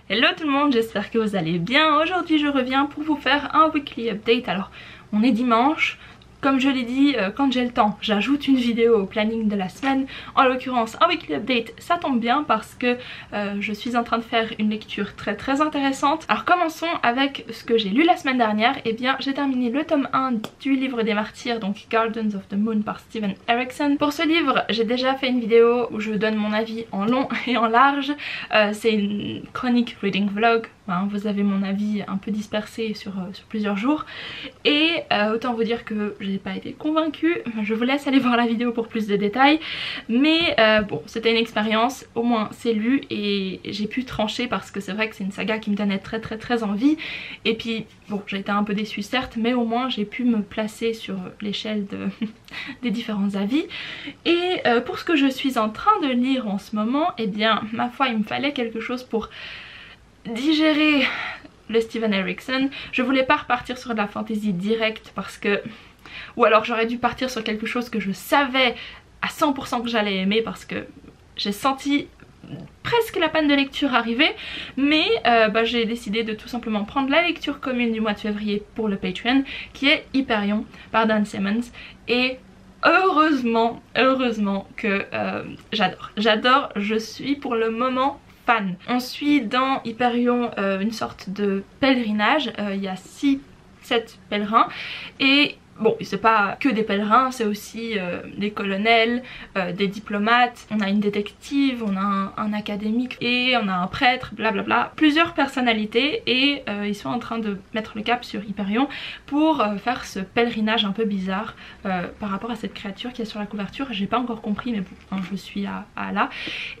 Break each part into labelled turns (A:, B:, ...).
A: Hello tout le monde, j'espère que vous allez bien. Aujourd'hui je reviens pour vous faire un weekly update. Alors on est dimanche, comme je l'ai dit, quand j'ai le temps j'ajoute une vidéo au planning de la semaine. En l'occurrence un weekly update, ça tombe bien parce que je suis en train de faire une lecture très intéressante. Alors commençons avec ce que j'ai lu la semaine dernière. Eh bien j'ai terminé le tome 1 du livre des martyrs, donc Gardens of the Moon par Steven Erikson. Pour ce livre j'ai déjà fait une vidéo où je donne mon avis en long et en large. C'est une chronique reading vlog, hein, vous avez mon avis un peu dispersé sur plusieurs jours. Et autant vous dire que j'ai pas été convaincue. Je vous laisse aller voir la vidéo pour plus de détails. Mais bon, c'était une expérience, au moins c'est lu et j'ai pu trancher parce que c'est vrai que c'est une saga qui me donnait très envie. Et puis bon, j'ai été un peu déçue certes, mais au moins j'ai pu me placer sur l'échelle des différents avis. Et pour ce que je suis en train de lire en ce moment, eh bien ma foi il me fallait quelque chose pour digérer le Steven Erikson. Je voulais pas repartir sur de la fantasy directe parce que... Ou alors j'aurais dû partir sur quelque chose que je savais à 100% que j'allais aimer parce que j'ai senti presque la panne de lecture arriver. Mais j'ai décidé de tout simplement prendre la lecture commune du mois de février pour le Patreon, qui est Hyperion par Dan Simmons. Et heureusement que j'adore, je suis pour le moment fan. On suit dans Hyperion une sorte de pèlerinage, il y a 6-7 pèlerins et bon, c'est pas que des pèlerins, c'est aussi des colonels, des diplomates, on a une détective, on a un académique et on a un prêtre, blablabla. Plusieurs personnalités et ils sont en train de mettre le cap sur Hyperion pour faire ce pèlerinage un peu bizarre par rapport à cette créature qui est sur la couverture. J'ai pas encore compris mais bon, hein, je suis à là.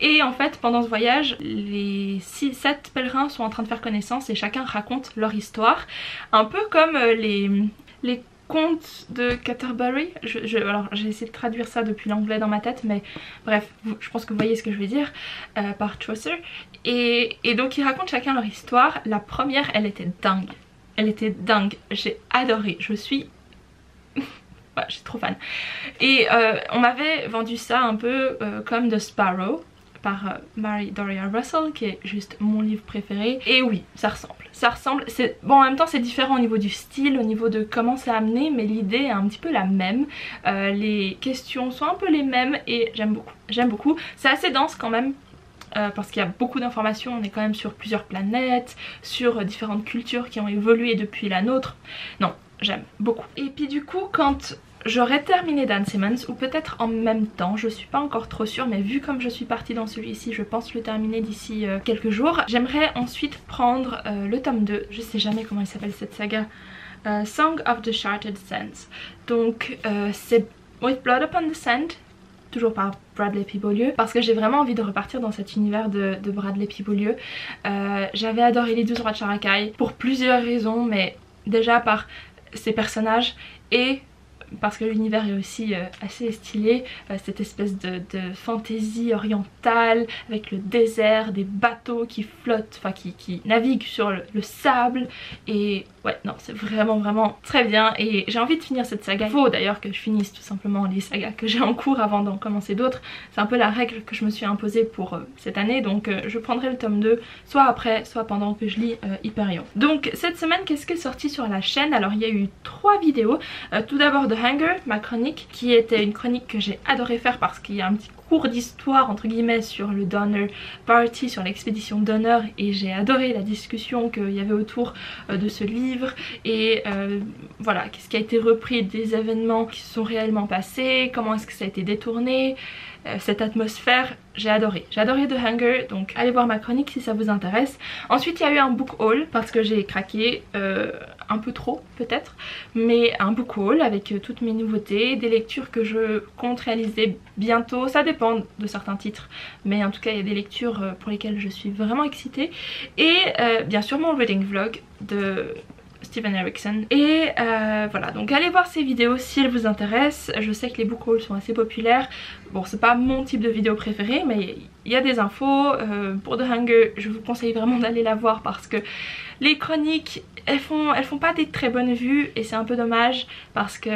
A: Et en fait, pendant ce voyage, les 7 pèlerins sont en train de faire connaissance et chacun raconte leur histoire. Un peu comme les contes de Canterbury. Alors j'ai essayé de traduire ça depuis l'anglais dans ma tête, mais bref, je pense que vous voyez ce que je veux dire, par Chaucer. Et donc ils racontent chacun leur histoire. La première, elle était dingue, j'ai adoré, je suis... ouais, je suis trop fan. Et on m'avait vendu ça un peu comme The Sparrow par Mary Doria Russell, qui est juste mon livre préféré. Et oui, ça ressemble, bon, en même temps c'est différent au niveau du style, au niveau de comment c'est amené, mais l'idée est un petit peu la même. Les questions sont un peu les mêmes et j'aime beaucoup. C'est assez dense quand même, parce qu'il y a beaucoup d'informations, on est quand même sur plusieurs planètes, sur différentes cultures qui ont évolué depuis la nôtre. Non, j'aime beaucoup. Et puis du coup, quand j'aurais terminé Dan Simmons, ou peut-être en même temps, je suis pas encore trop sûre, mais vu comme je suis partie dans celui-ci, je pense le terminer d'ici quelques jours. J'aimerais ensuite prendre le tome 2, je sais jamais comment il s'appelle cette saga, Song of the Shattered Sands. Donc c'est With Blood Upon the Sand, toujours par Bradley P. Beaulieu, parce que j'ai vraiment envie de repartir dans cet univers de Bradley P. Beaulieu. J'avais adoré les 12 rois de Characaille pour plusieurs raisons, mais déjà par ses personnages et parce que l'univers est aussi assez stylé, cette espèce de fantaisie orientale avec le désert, des bateaux qui flottent, enfin qui naviguent sur le sable. Et ouais, non, c'est vraiment très bien et j'ai envie de finir cette saga. Il faut d'ailleurs que je finisse tout simplement les sagas que j'ai en cours avant d'en commencer d'autres. C'est un peu la règle que je me suis imposée pour cette année, donc je prendrai le tome 2 soit après soit pendant que je lis Hyperion. Donc cette semaine, qu'est-ce qui est sorti sur la chaîne? Alors il y a eu 3 vidéos. Tout d'abord The Hunger, ma chronique, qui était une chronique que j'ai adoré faire parce qu'il y a un petit cours d'histoire entre guillemets sur le Donner Party, sur l'expédition Donner, et j'ai adoré la discussion qu'il y avait autour de ce livre et voilà, qu'est-ce qui a été repris des événements qui se sont réellement passés, comment est-ce que ça a été détourné, cette atmosphère. J'ai adoré The Hunger, donc allez voir ma chronique si ça vous intéresse. Ensuite il y a eu un book haul parce que j'ai craqué un peu trop peut-être, mais un book haul avec toutes mes nouveautés, des lectures que je compte réaliser bientôt, ça dépend de certains titres, mais en tout cas il y a des lectures pour lesquelles je suis vraiment excitée. Et bien sûr mon reading vlog de Steven Erikson. Et voilà, donc allez voir ces vidéos si elles vous intéressent. Je sais que les book hauls sont assez populaires. Bon, c'est pas mon type de vidéo préférée, mais il y a des infos. Pour The Hunger, je vous conseille vraiment d'aller la voir parce que les chroniques, elles font pas des très bonnes vues et c'est un peu dommage parce que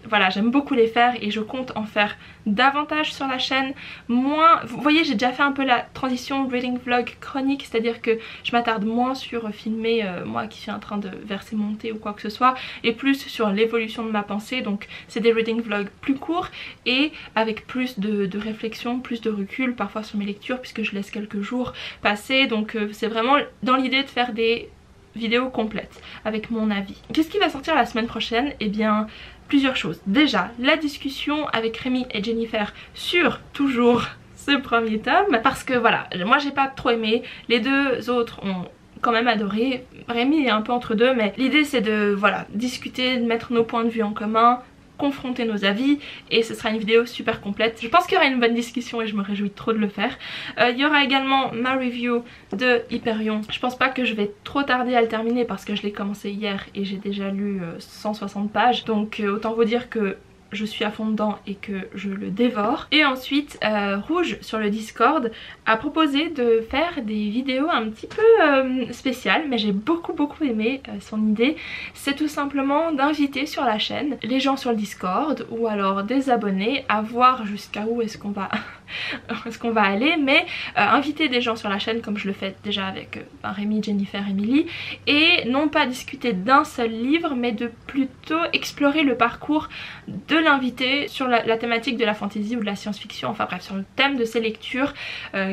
A: voilà, j'aime beaucoup les faire et je compte en faire davantage sur la chaîne. Moins, vous voyez, j'ai déjà fait un peu la transition reading vlog chronique, c'est-à-dire que je m'attarde moins sur filmer moi qui suis en train de verser mon thé ou quoi que ce soit, et plus sur l'évolution de ma pensée. Donc c'est des reading vlogs plus courts et avec plus de réflexion, plus de recul parfois sur mes lectures, puisque je laisse quelques jours passer. Donc c'est vraiment dans l'idée de faire des vidéos complètes avec mon avis. Qu'est-ce qui va sortir la semaine prochaine? Eh bien plusieurs choses. Déjà la discussion avec Rémi et Jennifer sur toujours ce premier tome, parce que voilà, moi j'ai pas trop aimé, les deux autres ont quand même adoré. Rémi est un peu entre deux, mais l'idée c'est de voilà, discuter, de mettre nos points de vue en commun, confronter nos avis, et ce sera une vidéo super complète. Je pense qu'il y aura une bonne discussion et je me réjouis trop de le faire. Il y aura également ma review de Hyperion. Je pense pas que je vais trop tarder à le terminer parce que je l'ai commencé hier et j'ai déjà lu 160 pages, donc autant vous dire que je suis à fond dedans et que je le dévore. Et ensuite Rouge sur le Discord a proposé de faire des vidéos un petit peu spéciales, mais j'ai beaucoup aimé son idée. C'est tout simplement d'inviter sur la chaîne les gens sur le Discord ou alors des abonnés, à voir jusqu'à où est-ce qu'on va aller, mais inviter des gens sur la chaîne comme je le fais déjà avec Rémi, Jennifer, Emily, et non pas discuter d'un seul livre mais de plutôt explorer le parcours de l'invité sur la thématique de la fantasy ou de la science-fiction, enfin bref, sur le thème de ses lectures.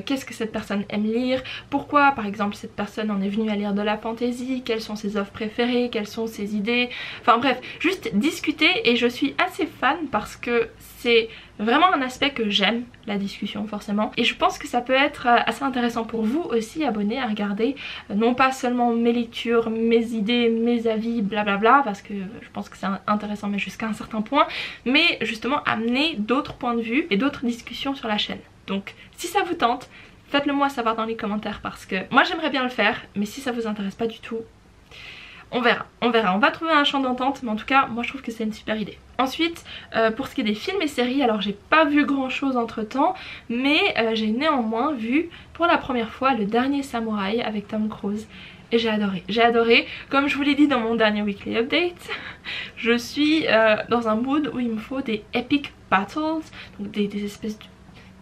A: Qu'est-ce que cette personne aime lire, pourquoi par exemple cette personne en est venue à lire de la fantasy, quelles sont ses œuvres préférées, quelles sont ses idées, enfin bref, juste discuter. Et je suis assez fan parce que c'est vraiment un aspect que j'aime, la discussion forcément, et je pense que ça peut être assez intéressant pour vous aussi abonnés à regarder, non pas seulement mes lectures, mes idées, mes avis, blablabla, parce que je pense que c'est intéressant mais jusqu'à un certain point, mais justement amener d'autres points de vue et d'autres discussions sur la chaîne. Donc si ça vous tente, faites-le moi savoir dans les commentaires, parce que moi j'aimerais bien le faire, mais si ça vous intéresse pas du tout, on verra, on va trouver un champ d'entente, mais en tout cas moi je trouve que c'est une super idée. Ensuite pour ce qui est des films et séries, alors j'ai pas vu grand chose entre temps, mais j'ai néanmoins vu pour la première fois Le Dernier Samouraï avec Tom Cruise. Et j'ai adoré, comme je vous l'ai dit dans mon dernier weekly update, je suis dans un mood où il me faut des epic battles, donc des espèces de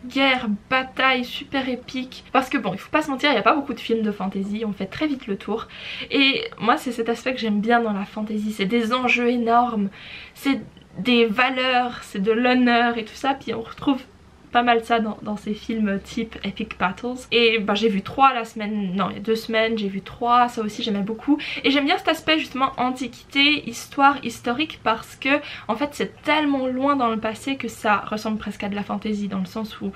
A: guerre, bataille super épique, parce que bon, il faut pas se mentir, il n'y a pas beaucoup de films de fantasy, on fait très vite le tour, et moi c'est cet aspect que j'aime bien dans la fantasy, c'est des enjeux énormes, c'est des valeurs, c'est de l'honneur et tout ça, puis on retrouve pas mal ça dans ces films type Epic Battles. Et bah, j'ai vu 3 la semaine, non il y a 2 semaines j'ai vu 3, ça aussi j'aimais beaucoup. Et j'aime bien cet aspect justement antiquité, histoire historique, parce que en fait c'est tellement loin dans le passé que ça ressemble presque à de la fantasy, dans le sens où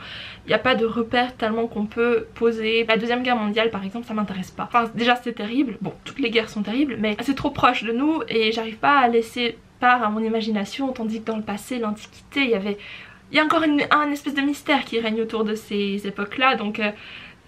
A: il n'y a pas de repères tellement qu'on peut poser. La deuxième guerre mondiale par exemple, ça m'intéresse pas. Enfin déjà c'est terrible, bon toutes les guerres sont terribles, mais c'est trop proche de nous et j'arrive pas à laisser part à mon imagination, tandis que dans le passé, l'antiquité, il y a encore un espèce de mystère qui règne autour de ces époques là, donc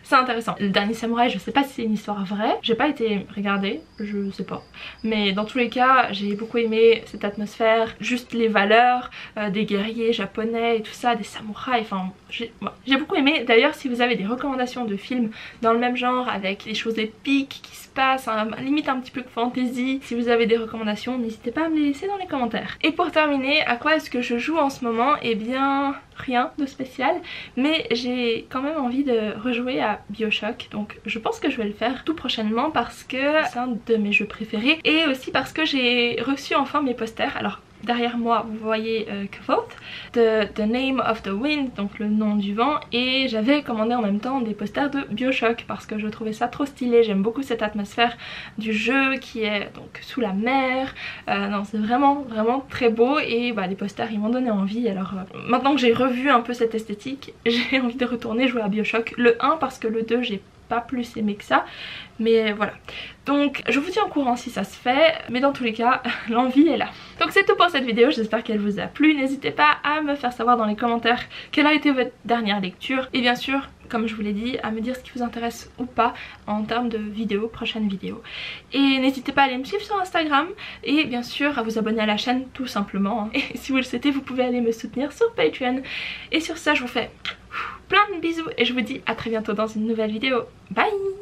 A: c'est intéressant. Le Dernier Samouraï, je sais pas si c'est une histoire vraie, j'ai pas été regarder, je sais pas, mais dans tous les cas j'ai beaucoup aimé cette atmosphère, juste les valeurs des guerriers japonais et tout ça, des samouraïs, enfin j'ai beaucoup aimé. D'ailleurs si vous avez des recommandations de films dans le même genre avec des choses épiques qui se passent, limite un petit peu de fantasy, si vous avez des recommandations n'hésitez pas à me les laisser dans les commentaires. Et pour terminer, à quoi est-ce que je joue en ce moment? Eh bien rien de spécial, mais j'ai quand même envie de rejouer à BioShock, donc je pense que je vais le faire tout prochainement parce que c'est un de mes jeux préférés, et aussi parce que j'ai reçu enfin mes posters. Alors derrière moi vous voyez Kvothe, The Name of the Wind, donc le nom du vent, et j'avais commandé en même temps des posters de BioShock parce que je trouvais ça trop stylé. J'aime beaucoup cette atmosphère du jeu qui est donc sous la mer, non c'est vraiment très beau, et bah, les posters ils m'ont donné envie. Alors maintenant que j'ai revu un peu cette esthétique, j'ai envie de retourner jouer à BioShock, le 1 parce que le 2 j'ai pas plus aimé que ça, mais voilà. Donc je vous tiens au courant si ça se fait, mais dans tous les cas l'envie est là. Donc c'est tout pour cette vidéo, j'espère qu'elle vous a plu. N'hésitez pas à me faire savoir dans les commentaires quelle a été votre dernière lecture, et bien sûr comme je vous l'ai dit, à me dire ce qui vous intéresse ou pas en termes de vidéos, prochaines vidéos. Et n'hésitez pas à aller me suivre sur Instagram, et bien sûr à vous abonner à la chaîne tout simplement. Et si vous le souhaitez, vous pouvez aller me soutenir sur Patreon. Et sur ça je vous fais plein de bisous et je vous dis à très bientôt dans une nouvelle vidéo. Bye!